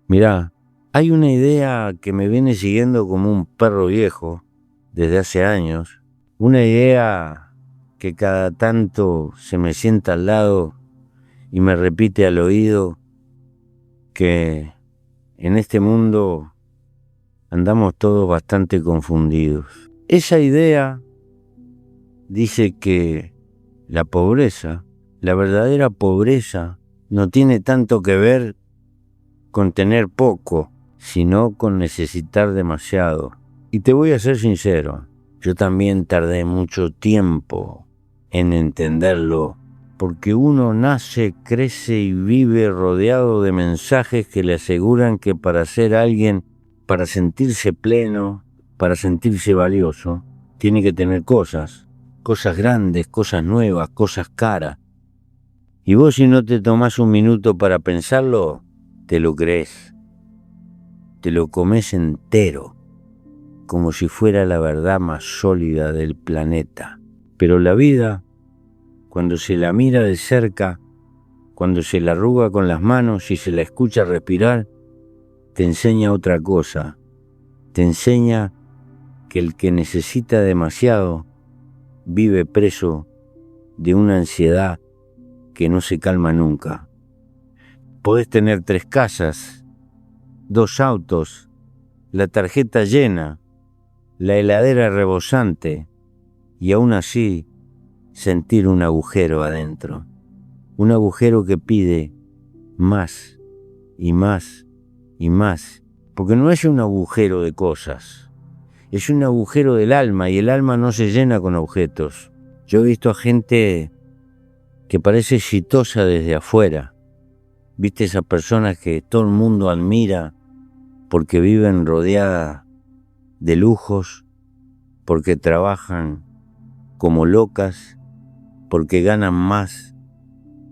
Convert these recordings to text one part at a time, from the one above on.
Mirá, hay una idea que me viene siguiendo como un perro viejo desde hace años, una idea que cada tanto se me sienta al lado y me repite al oído que en este mundo andamos todos bastante confundidos. Esa idea dice que la pobreza, la verdadera pobreza, no tiene tanto que ver con tener poco, sino con necesitar demasiado. Y te voy a ser sincero, yo también tardé mucho tiempo en entenderlo, porque uno nace, crece y vive rodeado de mensajes que le aseguran que para ser alguien, para sentirse pleno, para sentirse valioso, tiene que tener cosas grandes, cosas nuevas, cosas caras. Y vos, si no te tomás un minuto para pensarlo, te lo crees, te lo comes entero, como si fuera la verdad más sólida del planeta. Pero la vida, cuando se la mira de cerca, cuando se la arruga con las manos y se la escucha respirar, te enseña otra cosa. Te enseña que el que necesita demasiado vive preso de una ansiedad que no se calma nunca. Podés tener 3 casas, 2 autos, la tarjeta llena, la heladera rebosante, y aún así sentir un agujero adentro. Un agujero que pide más y más y más. Porque no es un agujero de cosas, es un agujero del alma, y el alma no se llena con objetos. Yo he visto a gente que parece exitosa desde afuera. ¿Viste esas personas que todo el mundo admira porque viven rodeadas de lujos, porque trabajan como locas, porque ganan más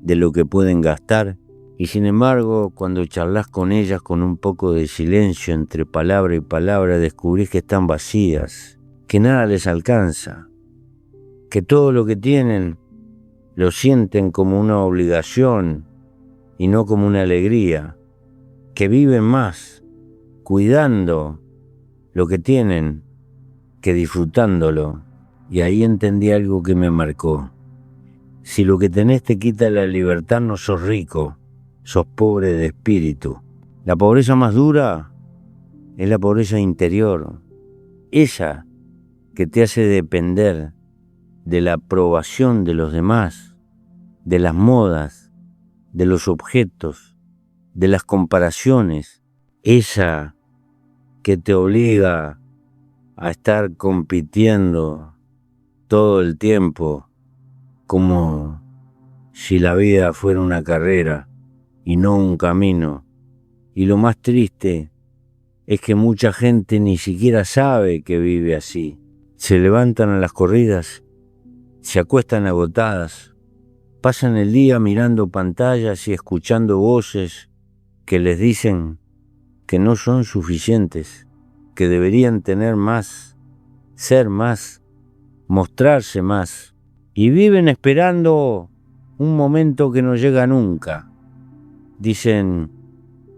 de lo que pueden gastar? Y sin embargo, cuando charlas con ellas con un poco de silencio entre palabra y palabra, descubrís que están vacías, que nada les alcanza, que todo lo que tienen lo sienten como una obligación y no como una alegría, que viven más cuidando lo que tienen que disfrutándolo. Y ahí entendí algo que me marcó. Si lo que tenés te quita la libertad, no sos rico, sos pobre de espíritu. La pobreza más dura es la pobreza interior, esa que te hace depender de la aprobación de los demás, de las modas, de los objetos, de las comparaciones, esa que te obliga a estar compitiendo todo el tiempo como si la vida fuera una carrera y no un camino. Y lo más triste es que mucha gente ni siquiera sabe que vive así. Se levantan a las corridas, se acuestan agotadas, pasan el día mirando pantallas y escuchando voces que les dicen que no son suficientes, que deberían tener más, ser más, mostrarse más, y viven esperando un momento que no llega nunca. Dicen,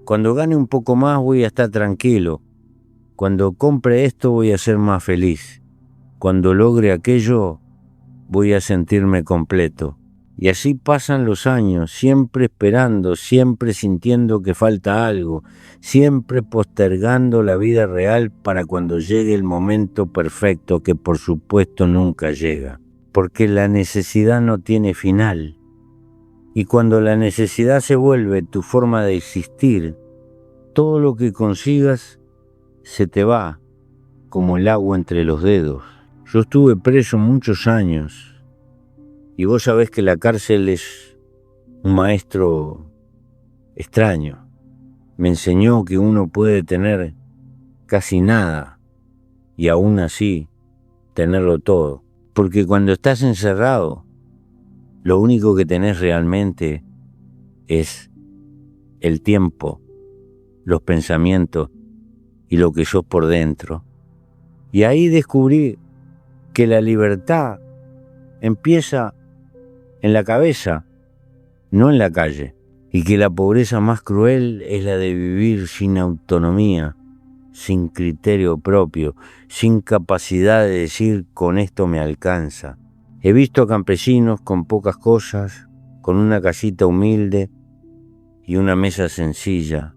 cuando gane un poco más voy a estar tranquilo, cuando compre esto voy a ser más feliz, cuando logre aquello voy a sentirme completo. Y así pasan los años, siempre esperando, siempre sintiendo que falta algo, siempre postergando la vida real para cuando llegue el momento perfecto, que por supuesto nunca llega, porque la necesidad no tiene final. Y cuando la necesidad se vuelve tu forma de existir, todo lo que consigas se te va como el agua entre los dedos. Yo estuve preso muchos años, y vos sabés que la cárcel es un maestro extraño. Me enseñó que uno puede tener casi nada y aún así tenerlo todo. Porque cuando estás encerrado, lo único que tenés realmente es el tiempo, los pensamientos y lo que sos por dentro. Y ahí descubrí que la libertad empieza en la cabeza, no en la calle. y que la pobreza más cruel es la de vivir sin autonomía, sin criterio propio, sin capacidad de decir con esto me alcanza. He visto a campesinos con pocas cosas, con una casita humilde y una mesa sencilla,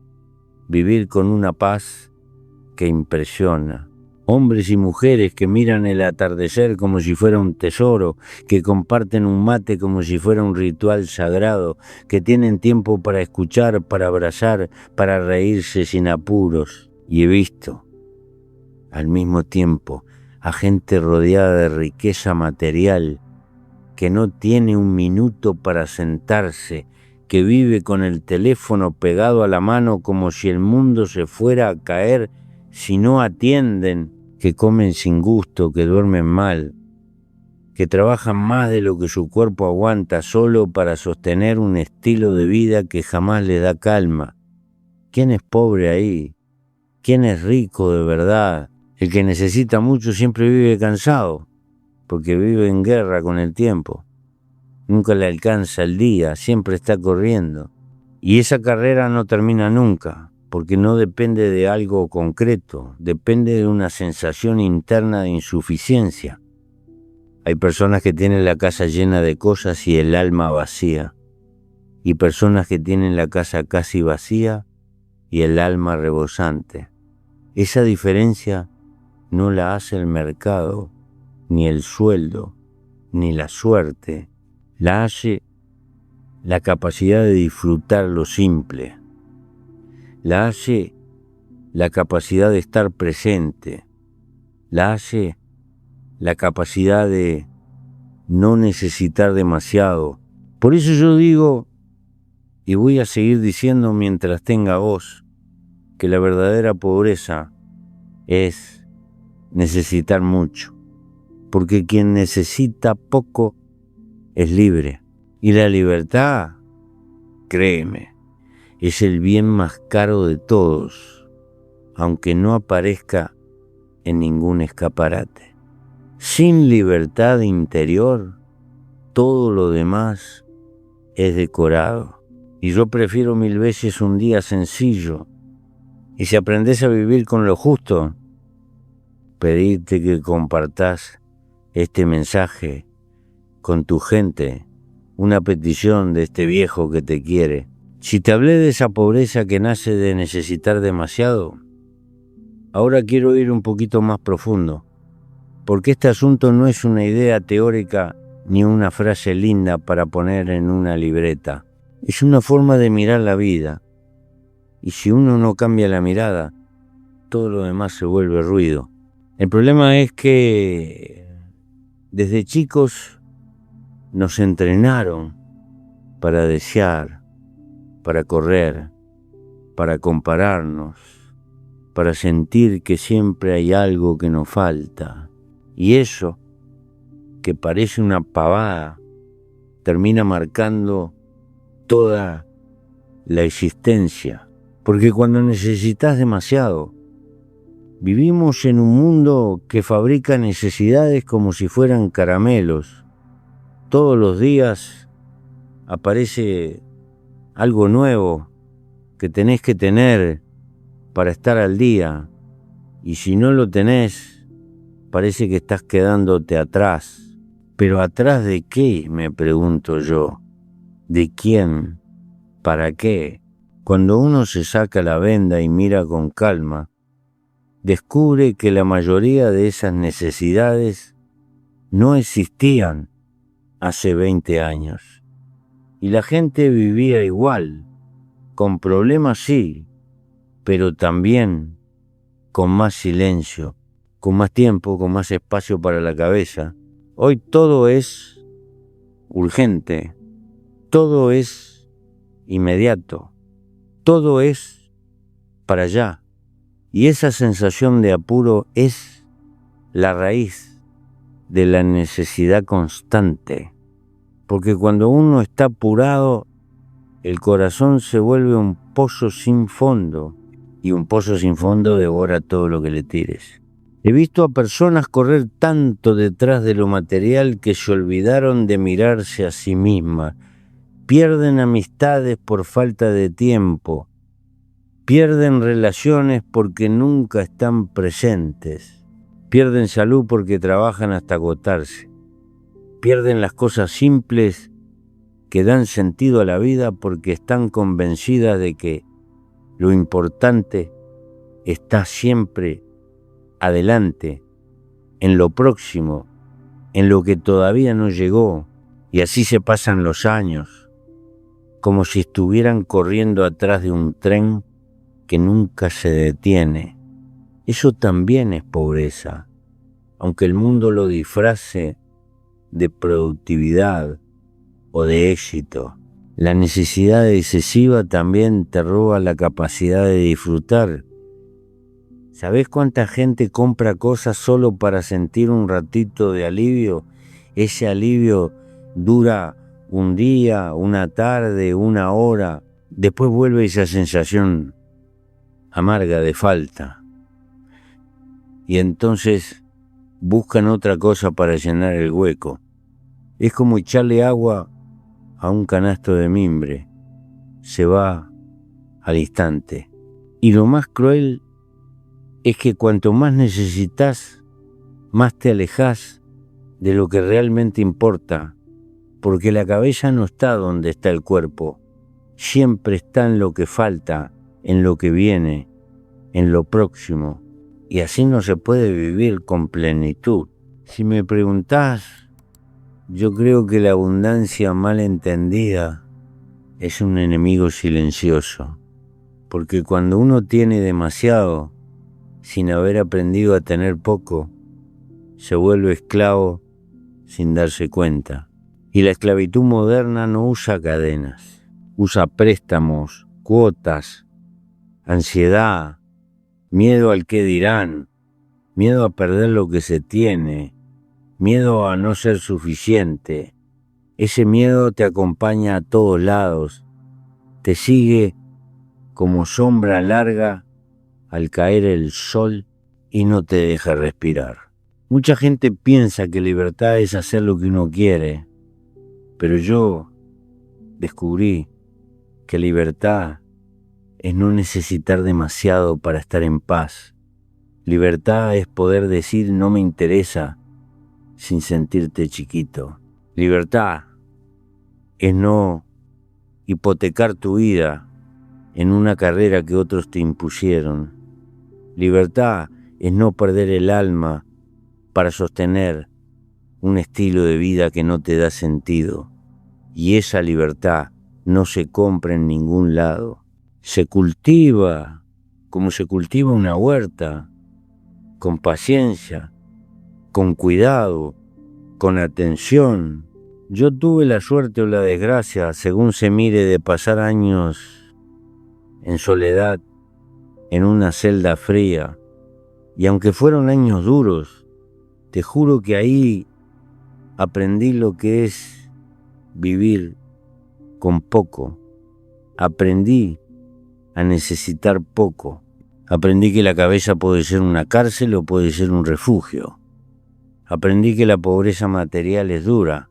vivir con una paz que impresiona. Hombres y mujeres que miran el atardecer como si fuera un tesoro, que comparten un mate como si fuera un ritual sagrado, que tienen tiempo para escuchar, para abrazar, para reírse sin apuros. Y he visto, al mismo tiempo, a gente rodeada de riqueza material, que no tiene un minuto para sentarse, que vive con el teléfono pegado a la mano como si el mundo se fuera a caer si no atienden, que comen sin gusto, que duermen mal, que trabajan más de lo que su cuerpo aguanta solo para sostener un estilo de vida que jamás le da calma. ¿Quién es pobre ahí? ¿Quién es rico de verdad? El que necesita mucho siempre vive cansado, porque vive en guerra con el tiempo. Nunca le alcanza el día, siempre está corriendo. Y esa carrera no termina nunca, porque no depende de algo concreto, depende de una sensación interna de insuficiencia. Hay personas que tienen la casa llena de cosas y el alma vacía, y personas que tienen la casa casi vacía y el alma rebosante. Esa diferencia no la hace el mercado, ni el sueldo, ni la suerte, la hace la capacidad de disfrutar lo simple, la hace la capacidad de estar presente, la hace la capacidad de no necesitar demasiado. Por eso yo digo, y voy a seguir diciendo mientras tenga voz, que la verdadera pobreza es necesitar mucho, porque quien necesita poco es libre, y la libertad, créeme, es el bien más caro de todos, aunque no aparezca en ningún escaparate. Sin libertad interior, todo lo demás es decorado, y yo prefiero 1000 veces un día sencillo, y si aprendes a vivir con lo justo, pedirte que compartás este mensaje con tu gente, una petición de este viejo que te quiere. Si te hablé de esa pobreza que nace de necesitar demasiado, ahora quiero ir un poquito más profundo, porque este asunto no es una idea teórica ni una frase linda para poner en una libreta. Es una forma de mirar la vida, y si uno no cambia la mirada, todo lo demás se vuelve ruido. El problema es que desde chicos nos entrenaron para desear, para correr, para compararnos, para sentir que siempre hay algo que nos falta. Y eso, que parece una pavada, termina marcando toda la existencia. Porque cuando necesitas demasiado, vivimos en un mundo que fabrica necesidades como si fueran caramelos. Todos los días aparece algo nuevo que tenés que tener para estar al día, y si no lo tenés, parece que estás quedándote atrás. ¿Pero atrás de qué?, me pregunto yo. ¿De quién? ¿Para qué? Cuando uno se saca la venda y mira con calma, descubre que la mayoría de esas necesidades no existían hace 20 años. Y la gente vivía igual, con problemas sí, pero también con más silencio, con más tiempo, con más espacio para la cabeza. Hoy todo es urgente, todo es inmediato, todo es para allá. Y esa sensación de apuro es la raíz de la necesidad constante, porque cuando uno está apurado, el corazón se vuelve un pozo sin fondo, y un pozo sin fondo devora todo lo que le tires. He visto a personas correr tanto detrás de lo material que se olvidaron de mirarse a sí mismas, Pierden amistades por falta de tiempo. Pierden relaciones porque nunca están presentes. Pierden salud porque trabajan hasta agotarse. Pierden las cosas simples que dan sentido a la vida porque están convencidas de que lo importante está siempre adelante, en lo próximo, en lo que todavía no llegó, y así se pasan los años, como si estuvieran corriendo atrás de un tren que nunca se detiene. Eso también es pobreza, aunque el mundo lo disfrace de productividad o de éxito. La necesidad excesiva también te roba la capacidad de disfrutar. ¿Sabés cuánta gente compra cosas solo para sentir un ratito de alivio? Ese alivio dura un día, una tarde, una hora. Después vuelve esa sensación amarga de falta. Y entonces buscan otra cosa para llenar el hueco. Es como echarle agua a un canasto de mimbre. Se va al instante. Y lo más cruel es que cuanto más necesitas, más te alejas de lo que realmente importa, porque la cabeza no está donde está el cuerpo, siempre está en lo que falta, en lo que viene, en lo próximo, y así no se puede vivir con plenitud. Si me preguntás, yo creo que la abundancia mal entendida es un enemigo silencioso, porque cuando uno tiene demasiado, sin haber aprendido a tener poco, se vuelve esclavo sin darse cuenta. Y la esclavitud moderna no usa cadenas, usa préstamos, cuotas, ansiedad, miedo al qué dirán, miedo a perder lo que se tiene, miedo a no ser suficiente. Ese miedo te acompaña a todos lados, te sigue como sombra larga al caer el sol y no te deja respirar. Mucha gente piensa que libertad es hacer lo que uno quiere, pero yo descubrí que libertad es no necesitar demasiado para estar en paz. Libertad es poder decir no me interesa sin sentirte chiquito. Libertad es no hipotecar tu vida en una carrera que otros te impusieron. Libertad es no perder el alma para sostener un estilo de vida que no te da sentido. Y esa libertad no se compra en ningún lado. Se cultiva como se cultiva una huerta, con paciencia, con cuidado, con atención. Yo tuve la suerte o la desgracia, según se mire, de pasar años en soledad, en una celda fría. Y aunque fueron años duros, te juro que ahí aprendí lo que es vivir con poco. Aprendí a necesitar poco. Aprendí que la cabeza puede ser una cárcel o puede ser un refugio. Aprendí que la pobreza material es dura,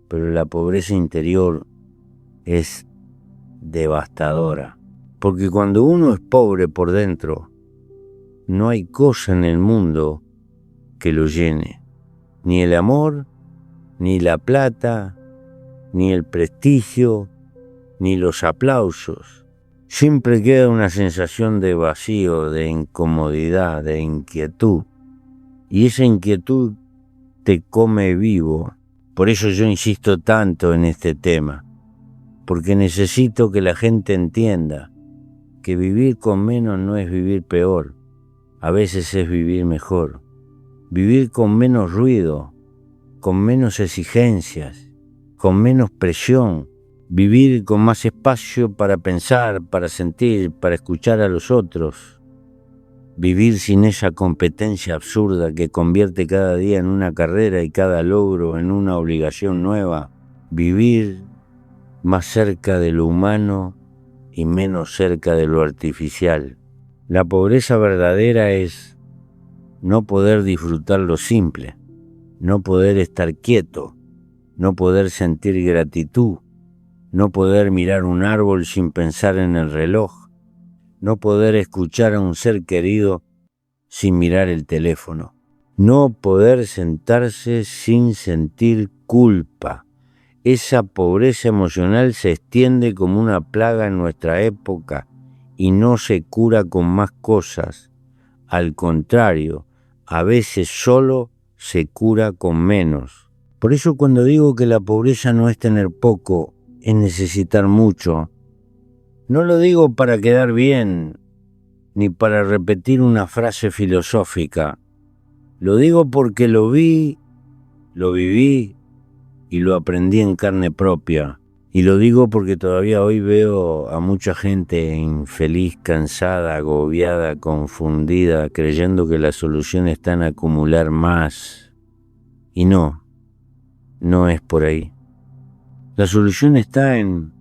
pero la pobreza interior es devastadora. Porque cuando uno es pobre por dentro, no hay cosa en el mundo que lo llene. Ni el amor, ni la plata, ni el prestigio, ni los aplausos. Siempre queda una sensación de vacío, de incomodidad, de inquietud. Y esa inquietud te come vivo. Por eso yo insisto tanto en este tema. Porque necesito que la gente entienda que vivir con menos no es vivir peor. A veces es vivir mejor. Vivir con menos ruido, con menos exigencias, con menos presión. Vivir con más espacio para pensar, para sentir, para escuchar a los otros. Vivir sin esa competencia absurda que convierte cada día en una carrera y cada logro en una obligación nueva. Vivir más cerca de lo humano y menos cerca de lo artificial. La pobreza verdadera es no poder disfrutar lo simple, no poder estar quieto, no poder sentir gratitud, no poder mirar un árbol sin pensar en el reloj, no poder escuchar a un ser querido sin mirar el teléfono, no poder sentarse sin sentir culpa. Esa pobreza emocional se extiende como una plaga en nuestra época y no se cura con más cosas. Al contrario, a veces solo se cura con menos. Por eso cuando digo que la pobreza no es tener poco, es necesitar mucho, no lo digo para quedar bien, ni para repetir una frase filosófica. Lo digo porque lo vi, lo viví y lo aprendí en carne propia. Y lo digo porque todavía hoy veo a mucha gente infeliz, cansada, agobiada, confundida, creyendo que la solución está en acumular más. Y no es por ahí. La solución está en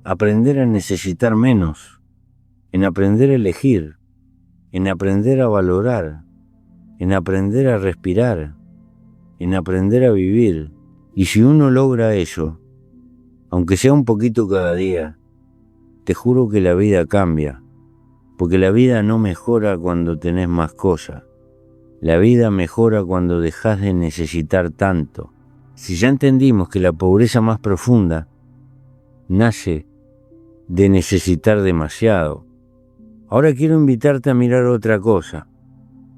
aprender a necesitar menos, en aprender a elegir, en aprender a valorar, en aprender a respirar, en aprender a vivir. Y si uno logra eso, aunque sea un poquito cada día, te juro que la vida cambia, porque la vida no mejora cuando tenés más cosas. La vida mejora cuando dejas de necesitar tanto. Si ya entendimos que la pobreza más profunda nace de necesitar demasiado, ahora quiero invitarte a mirar otra cosa.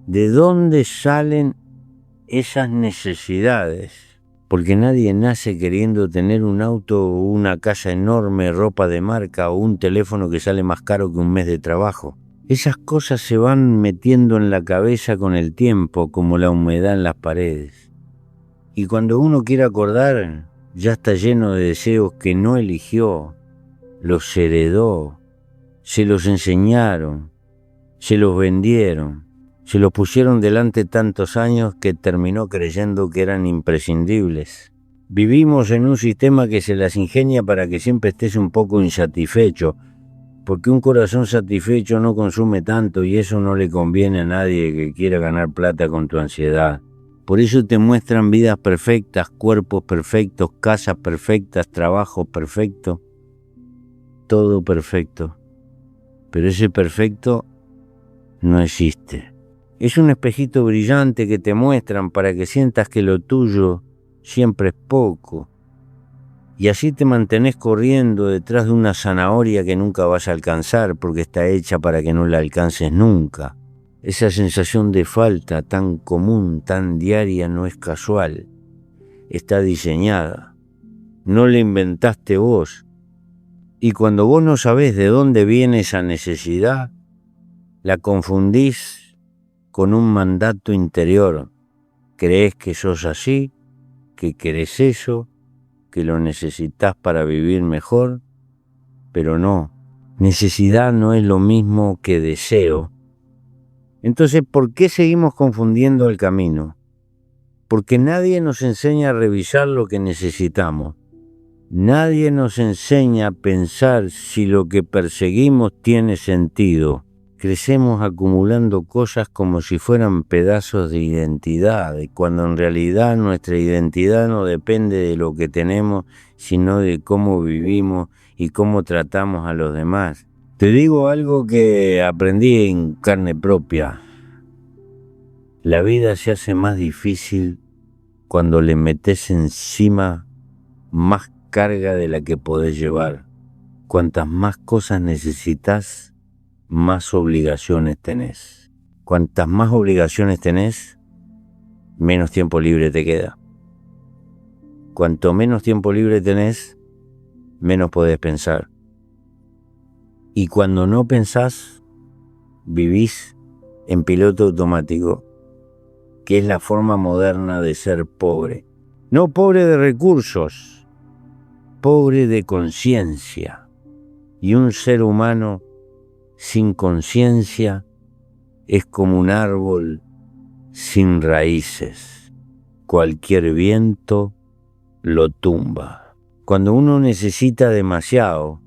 ¿De dónde salen esas necesidades? Porque nadie nace queriendo tener un auto o una casa enorme, ropa de marca o un teléfono que sale más caro que un mes de trabajo. Esas cosas se van metiendo en la cabeza con el tiempo, como la humedad en las paredes. Y cuando uno quiere acordar, ya está lleno de deseos que no eligió, los heredó, se los enseñaron, se los vendieron, se los pusieron delante tantos años que terminó creyendo que eran imprescindibles. Vivimos en un sistema que se las ingenia para que siempre estés un poco insatisfecho, porque un corazón satisfecho no consume tanto y eso no le conviene a nadie que quiera ganar plata con tu ansiedad. Por eso te muestran vidas perfectas, cuerpos perfectos, casas perfectas, trabajo perfecto, todo perfecto. Pero ese perfecto no existe. Es un espejito brillante que te muestran para que sientas que lo tuyo siempre es poco. Y así te mantenés corriendo detrás de una zanahoria que nunca vas a alcanzar porque está hecha para que no la alcances nunca. Esa sensación de falta tan común, tan diaria, no es casual. Está diseñada. No la inventaste vos. Y cuando vos no sabés de dónde viene esa necesidad, la confundís con un mandato interior. Creés que sos así, que querés eso, que lo necesitas para vivir mejor, pero no. Necesidad no es lo mismo que deseo. Entonces, ¿por qué seguimos confundiendo el camino? Porque nadie nos enseña a revisar lo que necesitamos. Nadie nos enseña a pensar si lo que perseguimos tiene sentido. Crecemos acumulando cosas como si fueran pedazos de identidad, cuando en realidad nuestra identidad no depende de lo que tenemos, sino de cómo vivimos y cómo tratamos a los demás. Te digo algo que aprendí en carne propia. La vida se hace más difícil cuando le metes encima más carga de la que podés llevar. Cuantas más cosas necesitas, más obligaciones tenés. Cuantas más obligaciones tenés, menos tiempo libre te queda. Cuanto menos tiempo libre tenés, menos podés pensar. Y cuando no pensás, vivís en piloto automático, que es la forma moderna de ser pobre. No pobre de recursos, pobre de conciencia. Y un ser humano sin conciencia es como un árbol sin raíces. Cualquier viento lo tumba. Cuando uno necesita demasiado,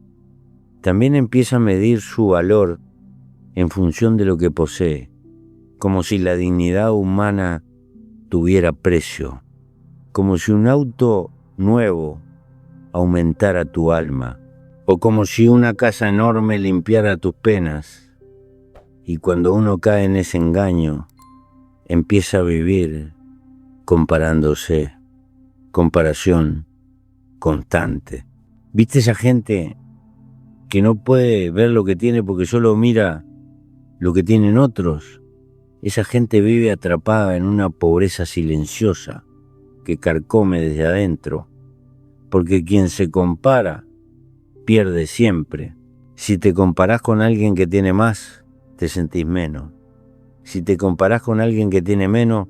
también empieza a medir su valor en función de lo que posee, como si la dignidad humana tuviera precio, como si un auto nuevo aumentara tu alma, o como si una casa enorme limpiara tus penas, y cuando uno cae en ese engaño, empieza a vivir comparándose, comparación constante. ¿Viste esa gente que no puede ver lo que tiene porque solo mira lo que tienen otros? Esa gente vive atrapada en una pobreza silenciosa que carcome desde adentro, porque quien se compara pierde siempre. Si te comparás con alguien que tiene más, te sentís menos. Si te comparás con alguien que tiene menos,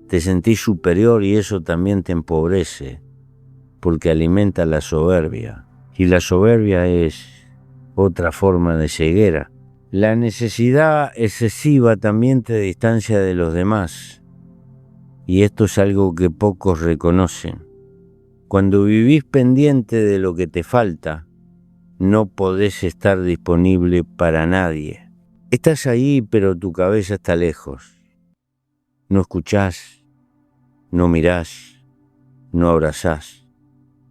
te sentís superior y eso también te empobrece, porque alimenta la soberbia. Y la soberbia es otra forma de ceguera. La necesidad excesiva también te distancia de los demás, y esto es algo que pocos reconocen. Cuando vivís pendiente de lo que te falta, no podés estar disponible para nadie. Estás ahí, pero tu cabeza está lejos. No escuchás, no mirás, no abrazás,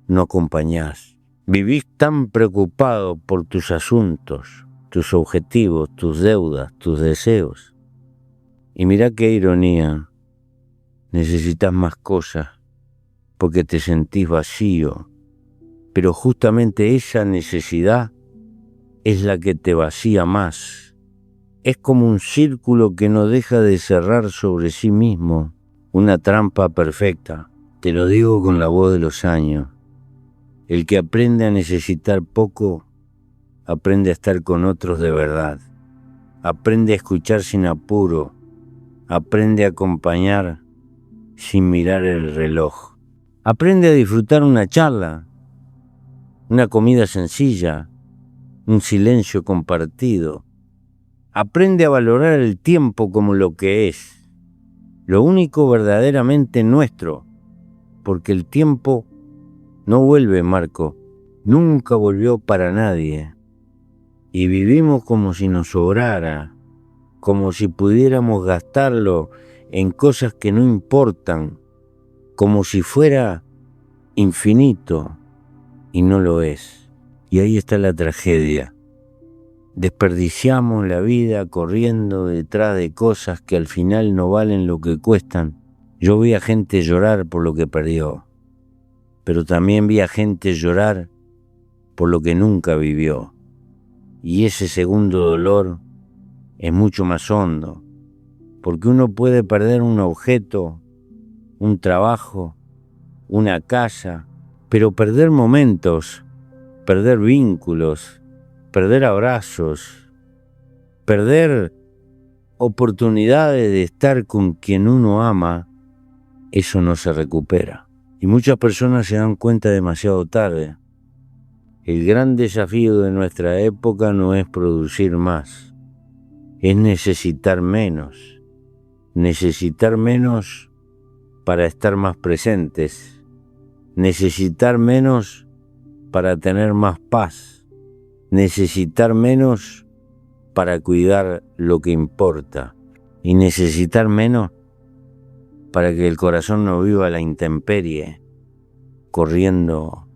no acompañás. Vivís tan preocupado por tus asuntos, tus objetivos, tus deudas, tus deseos. Y mirá qué ironía, necesitas más cosas porque te sentís vacío, pero justamente esa necesidad es la que te vacía más. Es como un círculo que no deja de cerrar sobre sí mismo, una trampa perfecta. Te lo digo con la voz de los años. El que aprende a necesitar poco, aprende a estar con otros de verdad. Aprende a escuchar sin apuro. Aprende a acompañar sin mirar el reloj. Aprende a disfrutar una charla, una comida sencilla, un silencio compartido. Aprende a valorar el tiempo como lo que es, lo único verdaderamente nuestro, porque el tiempo no vuelve, Marco, nunca volvió para nadie. Y vivimos como si nos sobrara, como si pudiéramos gastarlo en cosas que no importan, como si fuera infinito, y no lo es. Y ahí está la tragedia. Desperdiciamos la vida corriendo detrás de cosas que al final no valen lo que cuestan. Yo vi a gente llorar por lo que perdió, pero también vi a gente llorar por lo que nunca vivió. Y ese segundo dolor es mucho más hondo, porque uno puede perder un objeto, un trabajo, una casa, pero perder momentos, perder vínculos, perder abrazos, perder oportunidades de estar con quien uno ama, eso no se recupera. Y muchas personas se dan cuenta demasiado tarde. El gran desafío de nuestra época no es producir más, es necesitar menos para estar más presentes, necesitar menos para tener más paz, necesitar menos para cuidar lo que importa y necesitar menos para que el corazón no viva a la intemperie, corriendo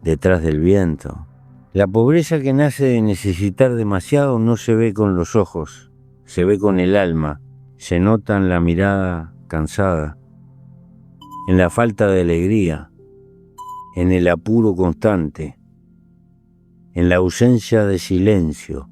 detrás del viento. La pobreza que nace de necesitar demasiado no se ve con los ojos, se ve con el alma, se nota en la mirada cansada, en la falta de alegría, en el apuro constante, en la ausencia de silencio,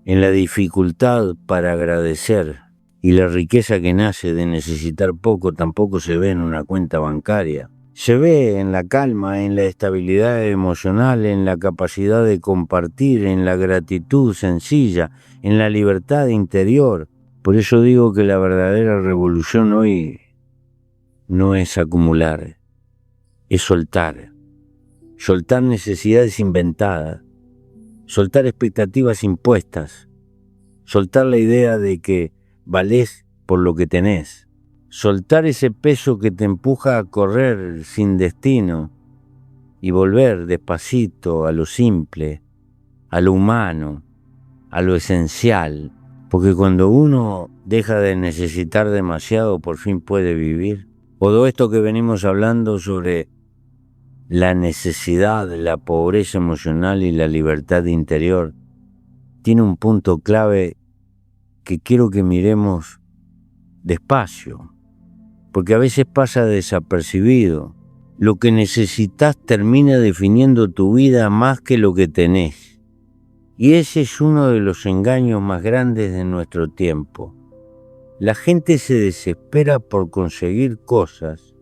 en la dificultad para agradecer, y la riqueza que nace de necesitar poco tampoco se ve en una cuenta bancaria. Se ve en la calma, en la estabilidad emocional, en la capacidad de compartir, en la gratitud sencilla, en la libertad interior. Por eso digo que la verdadera revolución hoy no es acumular, es soltar. Soltar necesidades inventadas, soltar expectativas impuestas, soltar la idea de que valés por lo que tenés. Soltar ese peso que te empuja a correr sin destino y volver despacito a lo simple, a lo humano, a lo esencial. Porque cuando uno deja de necesitar demasiado, por fin puede vivir. Todo esto que venimos hablando sobre la necesidad, la pobreza emocional y la libertad interior, tiene un punto clave que quiero que miremos despacio, porque a veces pasa desapercibido. Lo que necesitas termina definiendo tu vida más que lo que tenés. Y ese es uno de los engaños más grandes de nuestro tiempo. La gente se desespera por conseguir cosas,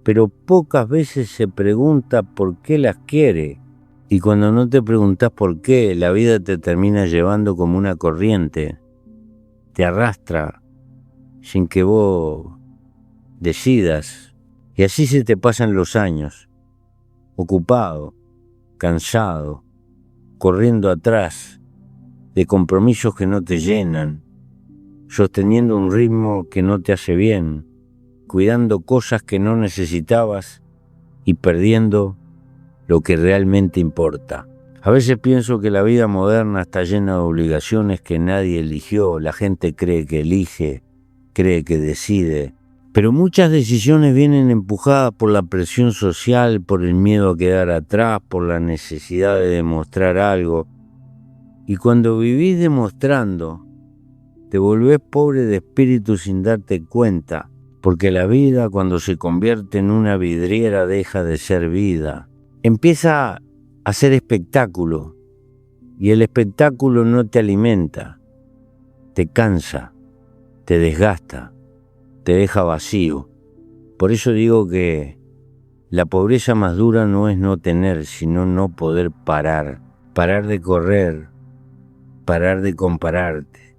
pero pocas veces se pregunta por qué las quiere. Y cuando no te preguntas por qué, la vida te termina llevando como una corriente. Te arrastra sin que vos decidas. Y así se te pasan los años, ocupado, cansado, corriendo atrás de compromisos que no te llenan, sosteniendo un ritmo que no te hace bien, cuidando cosas que no necesitabas y perdiendo lo que realmente importa. A veces pienso que la vida moderna está llena de obligaciones que nadie eligió. La gente cree que elige, cree que decide, pero muchas decisiones vienen empujadas por la presión social, por el miedo a quedar atrás, por la necesidad de demostrar algo. Y cuando vivís demostrando, te volvés pobre de espíritu sin darte cuenta, porque la vida, cuando se convierte en una vidriera, deja de ser vida. Empieza a ser espectáculo, y el espectáculo no te alimenta, te cansa, te desgasta, te deja vacío. Por eso digo que la pobreza más dura no es no tener, sino no poder parar de correr, parar de compararte,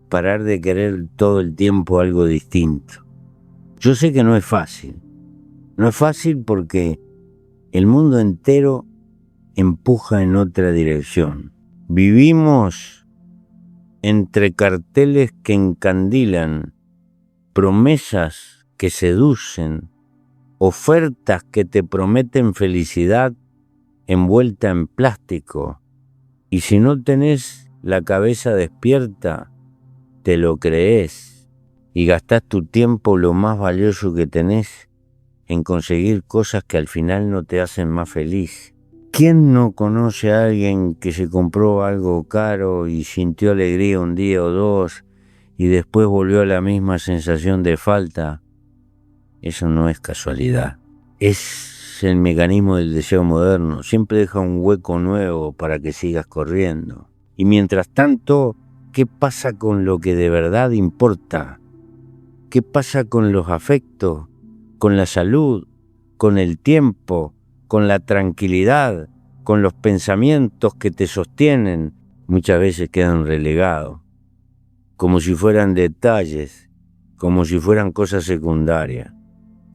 parar de querer todo el tiempo algo distinto. Yo sé que no es fácil porque el mundo entero empuja en otra dirección. Vivimos entre carteles que encandilan, promesas que seducen, ofertas que te prometen felicidad envuelta en plástico. Y si no tenés la cabeza despierta, te lo crees y gastás tu tiempo, lo más valioso que tenés, en conseguir cosas que al final no te hacen más feliz. ¿Quién no conoce a alguien que se compró algo caro y sintió alegría un día o dos y después volvió a la misma sensación de falta? Eso no es casualidad. Es el mecanismo del deseo moderno. Siempre deja un hueco nuevo para que sigas corriendo. Y mientras tanto, ¿qué pasa con lo que de verdad importa? ¿Qué pasa con los afectos, con la salud, con el tiempo, con la tranquilidad, con los pensamientos que te sostienen? Muchas veces quedan relegados, como si fueran detalles, como si fueran cosas secundarias.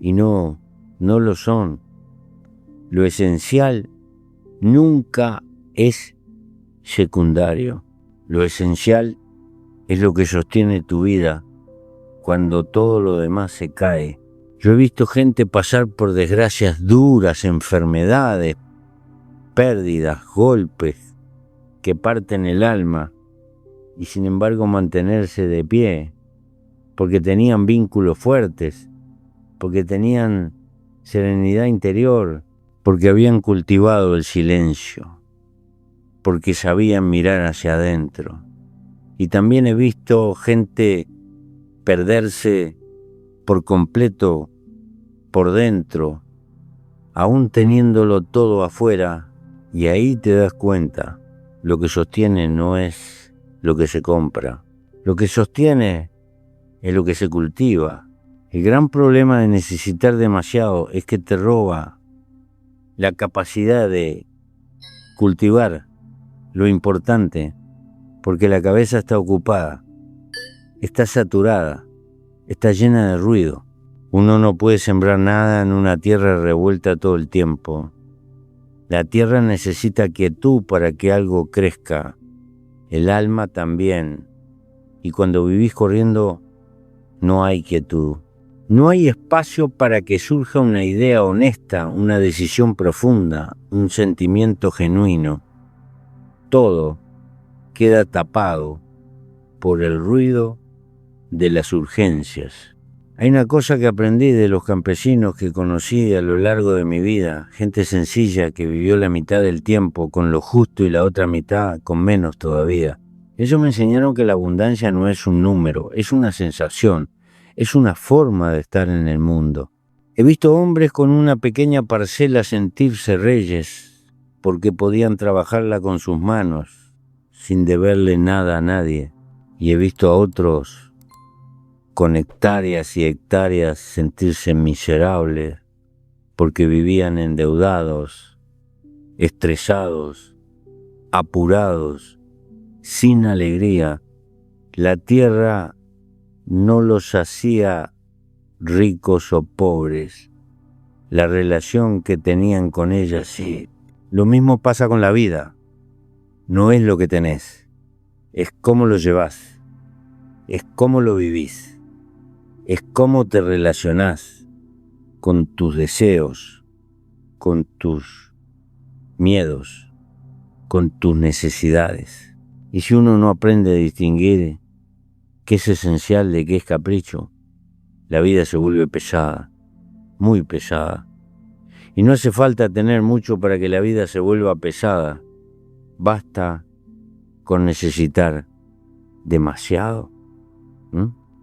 Y no lo son. Lo esencial nunca es secundario. Lo esencial es lo que sostiene tu vida cuando todo lo demás se cae. Yo he visto gente pasar por desgracias duras, enfermedades, pérdidas, golpes que parten el alma y sin embargo mantenerse de pie porque tenían vínculos fuertes, porque tenían serenidad interior, porque habían cultivado el silencio, porque sabían mirar hacia adentro. Y también he visto gente perderse por completo por dentro, aún teniéndolo todo afuera, y ahí te das cuenta, lo que sostiene no es lo que se compra, lo que sostiene es lo que se cultiva. El gran problema de necesitar demasiado es que te roba la capacidad de cultivar lo importante, porque la cabeza está ocupada, está saturada, está llena de ruido. Uno no puede sembrar nada en una tierra revuelta todo el tiempo. La tierra necesita quietud para que algo crezca, el alma también. Y cuando vivís corriendo, no hay quietud. No hay espacio para que surja una idea honesta, una decisión profunda, un sentimiento genuino. Todo queda tapado por el ruido de las urgencias. Hay una cosa que aprendí de los campesinos que conocí a lo largo de mi vida, gente sencilla que vivió la mitad del tiempo con lo justo y la otra mitad con menos todavía. Ellos me enseñaron que la abundancia no es un número, es una sensación, es una forma de estar en el mundo. He visto hombres con una pequeña parcela sentirse reyes porque podían trabajarla con sus manos sin deberle nada a nadie. Y he visto a otros con hectáreas y hectáreas sentirse miserables porque vivían endeudados, estresados, apurados, sin alegría. La tierra no los hacía ricos o pobres, la relación que tenían con ella sí. Lo mismo pasa con la vida, no es lo que tenés, es cómo lo llevás, es cómo lo vivís, es cómo te relacionás con tus deseos, con tus miedos, con tus necesidades. Y si uno no aprende a distinguir qué es esencial de qué es capricho, la vida se vuelve pesada, muy pesada. Y no hace falta tener mucho para que la vida se vuelva pesada. Basta con necesitar demasiado.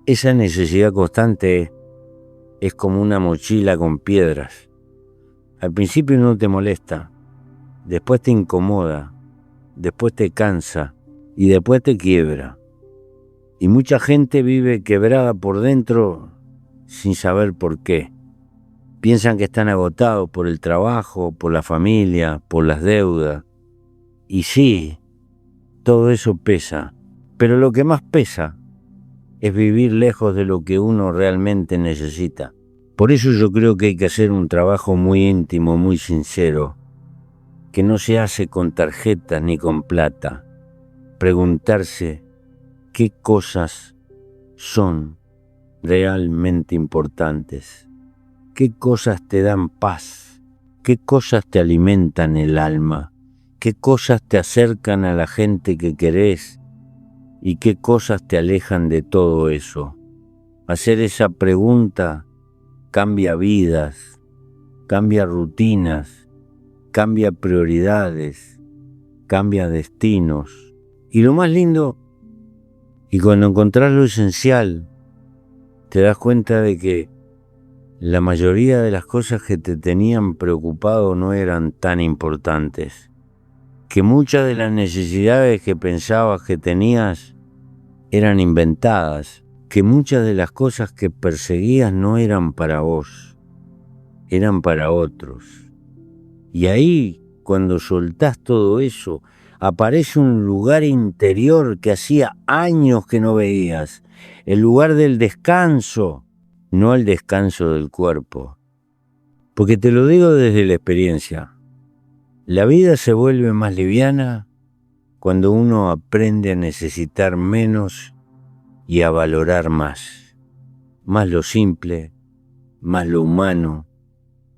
Esa necesidad constante es como una mochila con piedras. Al principio no te molesta, después te incomoda, después te cansa y después te quiebra. Y mucha gente vive quebrada por dentro sin saber por qué. Piensan que están agotados por el trabajo, por la familia, por las deudas. Y sí, todo eso pesa, pero lo que más pesa es vivir lejos de lo que uno realmente necesita. Por eso yo creo que hay que hacer un trabajo muy íntimo, muy sincero, que no se hace con tarjetas ni con plata. Preguntarse qué cosas son realmente importantes, qué cosas te dan paz, qué cosas te alimentan el alma, qué cosas te acercan a la gente que querés y qué cosas te alejan de todo eso. Hacer esa pregunta cambia vidas, cambia rutinas, cambia prioridades, cambia destinos. Y lo más lindo, y cuando encontrás lo esencial, te das cuenta de que la mayoría de las cosas que te tenían preocupado no eran tan importantes, que muchas de las necesidades que pensabas que tenías eran inventadas, que muchas de las cosas que perseguías no eran para vos, eran para otros. Y ahí, cuando soltás todo eso, aparece un lugar interior que hacía años que no veías, el lugar del descanso, no el descanso del cuerpo. Porque te lo digo desde la experiencia, la vida se vuelve más liviana cuando uno aprende a necesitar menos y a valorar más lo simple, más lo humano,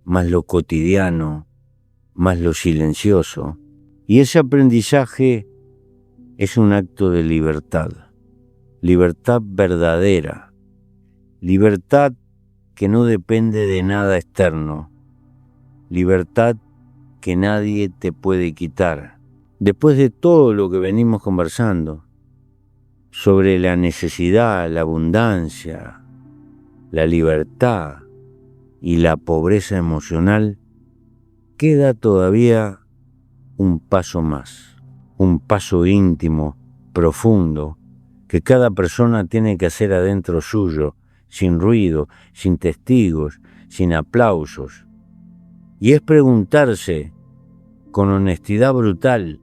más lo cotidiano, más lo silencioso. Y ese aprendizaje es un acto de libertad, libertad verdadera, libertad que no depende de nada externo, libertad que nadie te puede quitar. Después de todo lo que venimos conversando sobre la necesidad, la abundancia, la libertad y la pobreza emocional, queda todavía un paso más, un paso íntimo, profundo, que cada persona tiene que hacer adentro suyo, sin ruido, sin testigos, sin aplausos. Y es preguntarse, con honestidad brutal,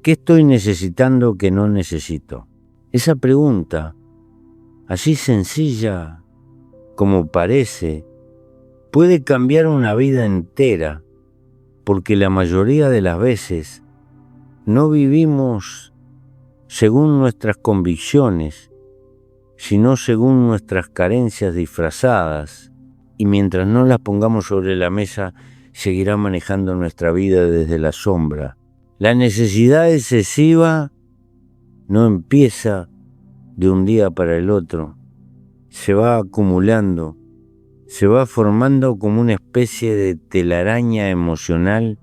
¿qué estoy necesitando que no necesito? Esa pregunta, así sencilla como parece, puede cambiar una vida entera, porque la mayoría de las veces no vivimos según nuestras convicciones, sino según nuestras carencias disfrazadas, y mientras no las pongamos sobre la mesa, seguirá manejando nuestra vida desde la sombra. La necesidad excesiva no empieza de un día para el otro, se va acumulando, se va formando como una especie de telaraña emocional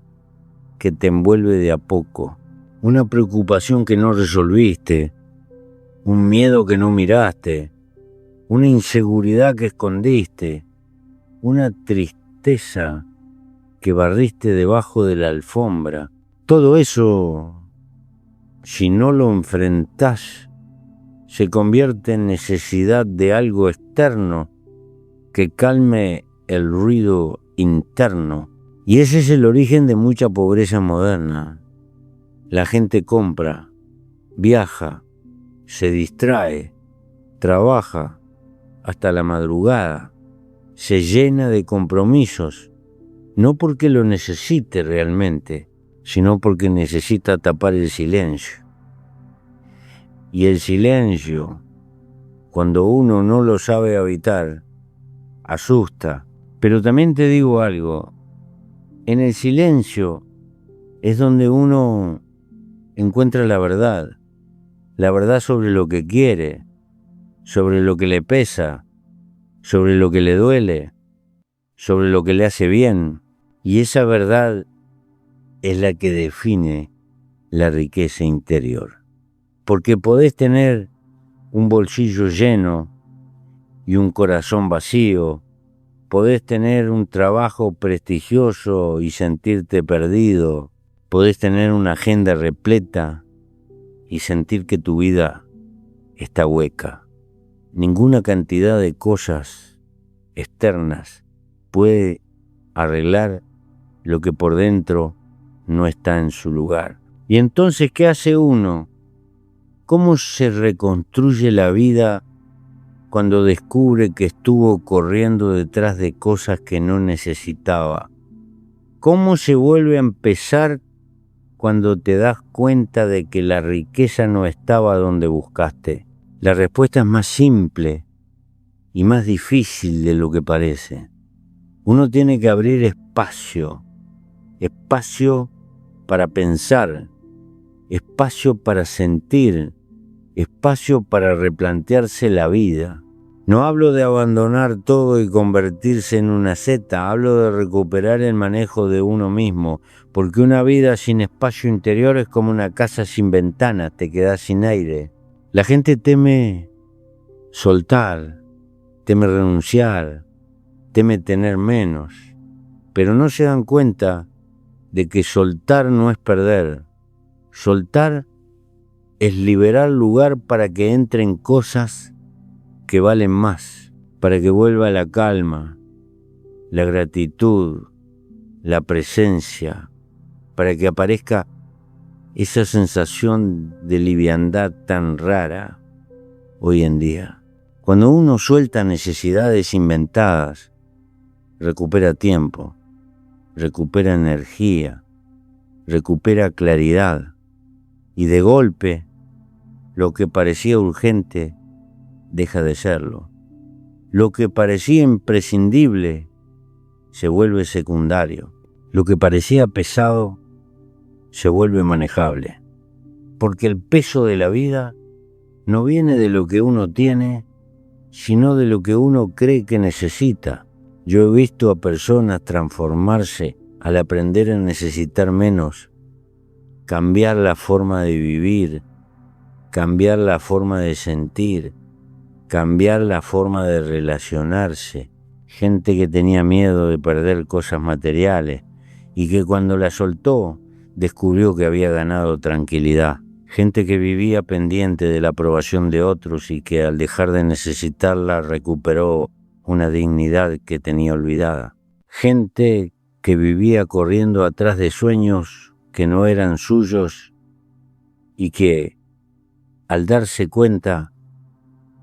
que te envuelve de a poco. Una preocupación que no resolviste, un miedo que no miraste, una inseguridad que escondiste, una tristeza que barriste debajo de la alfombra. Todo eso, si no lo enfrentás, se convierte en necesidad de algo externo que calme el ruido interno. Y ese es el origen de mucha pobreza moderna. La gente compra, viaja, se distrae, trabaja hasta la madrugada, se llena de compromisos, no porque lo necesite realmente, sino porque necesita tapar el silencio. Y el silencio, cuando uno no lo sabe habitar, asusta. Pero también te digo algo, en el silencio es donde uno encuentra la verdad sobre lo que quiere, sobre lo que le pesa, sobre lo que le duele, sobre lo que le hace bien. Y esa verdad es la que define la riqueza interior. Porque podés tener un bolsillo lleno y un corazón vacío, podés tener un trabajo prestigioso y sentirte perdido, podés tener una agenda repleta y sentir que tu vida está hueca. Ninguna cantidad de cosas externas puede arreglar lo que por dentro no está en su lugar. Y entonces, ¿qué hace uno? ¿Cómo se reconstruye la vida cuando descubre que estuvo corriendo detrás de cosas que no necesitaba? ¿Cómo se vuelve a empezar cuando te das cuenta de que la riqueza no estaba donde buscaste? La respuesta es más simple y más difícil de lo que parece. Uno tiene que abrir espacio para pensar, espacio para sentir, espacio para replantearse la vida. No hablo de abandonar todo y convertirse en una seta, hablo de recuperar el manejo de uno mismo, porque una vida sin espacio interior es como una casa sin ventanas, te quedas sin aire. La gente teme soltar, teme renunciar, teme tener menos, pero no se dan cuenta de que soltar no es perder. Soltar es liberar lugar para que entren cosas que valen más, para que vuelva la calma, la gratitud, la presencia, para que aparezca esa sensación de liviandad tan rara hoy en día. Cuando uno suelta necesidades inventadas, recupera tiempo, recupera energía, recupera claridad, y de golpe lo que parecía urgente deja de serlo. Lo que parecía imprescindible se vuelve secundario. Lo que parecía pesado se vuelve manejable. Porque el peso de la vida no viene de lo que uno tiene, sino de lo que uno cree que necesita. Yo he visto a personas transformarse al aprender a necesitar menos, cambiar la forma de vivir, cambiar la forma de sentir, cambiar la forma de relacionarse. Gente que tenía miedo de perder cosas materiales y que cuando la soltó descubrió que había ganado tranquilidad. Gente que vivía pendiente de la aprobación de otros y que al dejar de necesitarla recuperó una dignidad que tenía olvidada. Gente que vivía corriendo atrás de sueños que no eran suyos y que, al darse cuenta,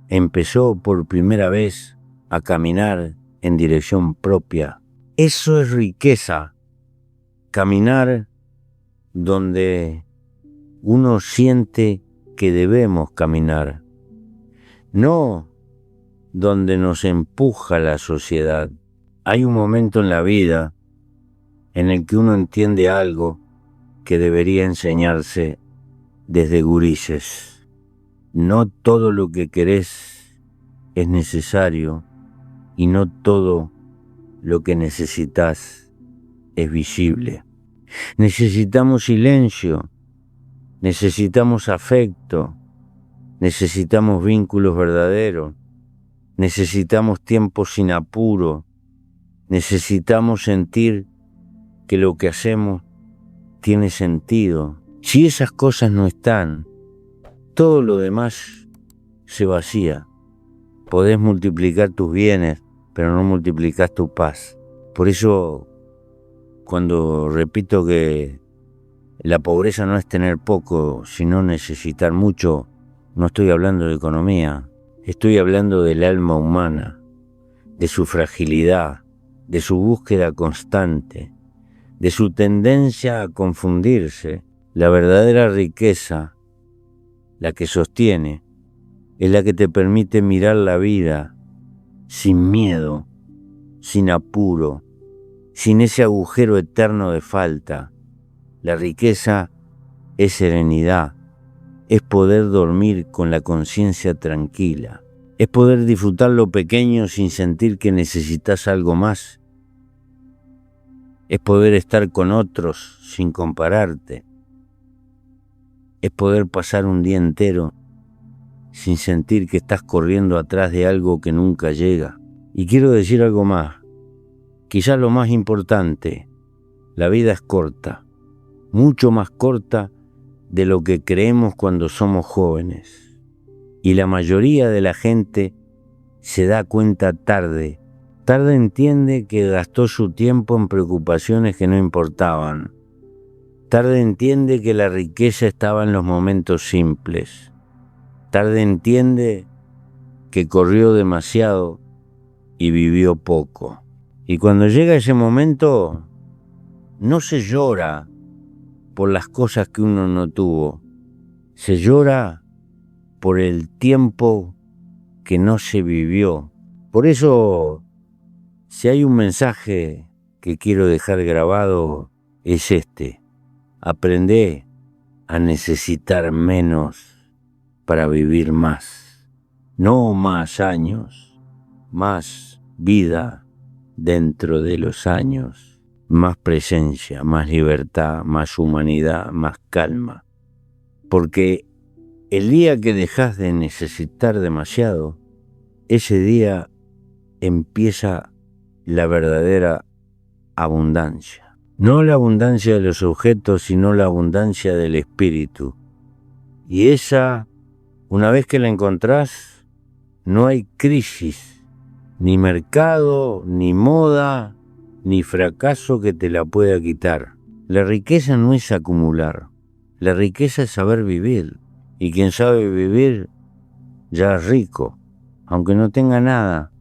empezó por primera vez a caminar en dirección propia. Eso es riqueza, caminar donde uno siente que debemos caminar, no donde nos empuja la sociedad. Hay un momento en la vida en el que uno entiende algo que debería enseñarse desde gurises. No todo lo que querés es necesario y no todo lo que necesitas es visible. Necesitamos silencio, necesitamos afecto, necesitamos vínculos verdaderos, necesitamos tiempo sin apuro, necesitamos sentir que lo que hacemos tiene sentido. Si esas cosas no están, todo lo demás se vacía. Podés multiplicar tus bienes, pero no multiplicás tu paz. Por eso, cuando repito que la pobreza no es tener poco, sino necesitar mucho, no estoy hablando de economía, estoy hablando del alma humana, de su fragilidad, de su búsqueda constante, de su tendencia a confundirse. La verdadera riqueza, la que sostiene, es la que te permite mirar la vida sin miedo, sin apuro, sin ese agujero eterno de falta. La riqueza es serenidad, es poder dormir con la conciencia tranquila, es poder disfrutar lo pequeño sin sentir que necesitas algo más, es poder estar con otros sin compararte, es poder pasar un día entero sin sentir que estás corriendo atrás de algo que nunca llega. Y quiero decir algo más, quizás lo más importante: la vida es corta, mucho más corta de lo que creemos cuando somos jóvenes. Y la mayoría de la gente se da cuenta tarde. Tarde entiende que gastó su tiempo en preocupaciones que no importaban. Tarde entiende que la riqueza estaba en los momentos simples. Tarde entiende que corrió demasiado y vivió poco. Y cuando llega ese momento, no se llora por las cosas que uno no tuvo, se llora por el tiempo que no se vivió. Por eso, si hay un mensaje que quiero dejar grabado, es este: aprendé a necesitar menos para vivir más. No más años, más vida dentro de los años, más presencia, más libertad, más humanidad, más calma. Porque el día que dejas de necesitar demasiado, ese día empieza la verdadera abundancia. No la abundancia de los objetos, sino la abundancia del espíritu. Y esa, una vez que la encontrás, no hay crisis, ni mercado, ni moda, ni fracaso que te la pueda quitar. La riqueza no es acumular, la riqueza es saber vivir. Y quien sabe vivir ya es rico, aunque no tenga nada,